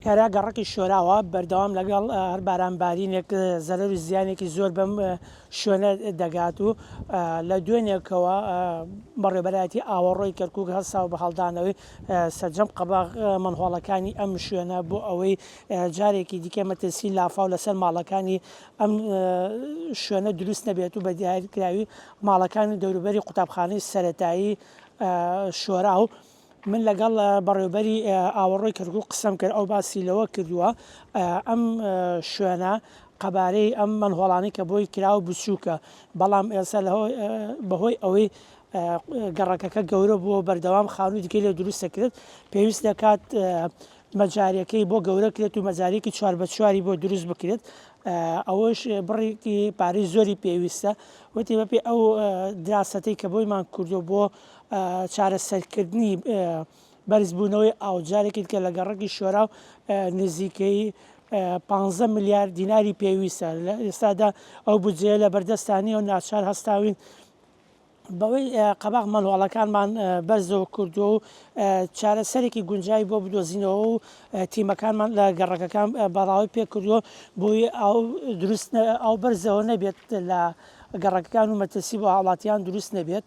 کارا گەڕەکی شۆراوە بەردەوام لەگەڵ هەر بارانبارینێک زەرەر و زیانێکی زۆر بەم شوێنە دەگات و لە دوێنێکەوە بەڕێبەرایەتی ئاوەڕۆی کەرکووک هەستا و بە هەڵدانەوەی سەرجەم قەباغ منهۆڵەکانی ئەم شوێنە بۆ ئەوەی جارێکی دیکە مەترسی لافاو لەسەر ماڵەکانی ئەم شوێنە دروست نەبێت و بە دیاریکراوی ماڵەکانی دەوروبەری قوتابخانەی سەرەتایی شۆرا و من لەگەڵ بەڕێوەبەری ئاوەڕۆی کەرکووک قسەم کرد ئەو باسی لەوە کردووە ئەم شوێنە قەبارەی ئەم منهۆڵانەی کە بۆی کراوە بچووکە بەڵام ئێستا بەهۆی ئەوەی گەڕەکەکە گەورە بووە بەردەوام خانووی دیکەی لێ دروستە کرد پێویست دەکات مەجارەکەی بۆ گەورە کرێت و مەجارێکی 4x4 بۆ دروست بکرێت ئەوەش بڕێکی پارەی زۆری پێویستە وتی بەپێ ئەو دراستەی کە بۆیمان کردو بۆ چارەسەرکردنی بەرزبوونەوەی ئاوجارێکی کە لە گەڕەکی شۆرا و نزیکەی 15 ملیار دیناری پێویستە لە ئێستادا ئەو بودجێ لە بەردەستانی و ناچار هەستاوین بەوەی قەباغ منهۆڵەکانمان بەرزەوە کردووە و چارەسەرێکی گونجایی بۆ بدۆزینەوە و تیمەکانمان لە گەڕەکەکان بەڵاوی پێکردووە بۆی ئەو بەرزەوە نەبێت لە گەڕەکەکان و مەترسی بۆ هاوڵاتیان دروست نەبێت.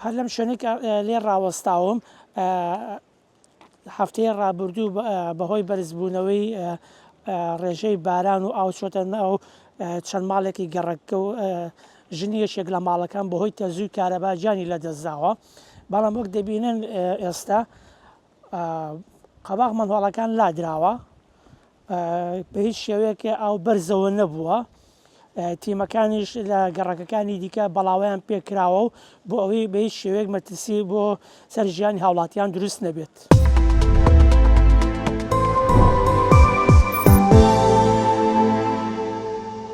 هەر لەم شوێنێک لێ ڕاوەستاوم هەفتەیە ڕابردوو بەهۆی بەرزبوونەوەی ڕێژەی باران و ئاو چۆتە ناو چەند ماڵێکی گەڕەکە و ژنی یەکێک لە ماڵەکان بەهۆی تەزووی کارەباجانی لەدەستداوە بەڵام وەک دەبینن ئێستا قەباغ منهۆڵەکان لادراوە بە هیچ شێوەیەکە ئاو بەرزەوە نەبووە تیمەکانیش لە گەڕەکەکانی دیکە بەڵاویان پێکراوە و بۆ ئەوەی بە هیچ شێوەیەک مەترسی بۆ سەر ژیانی هاوڵاتیان دروست نەبێت.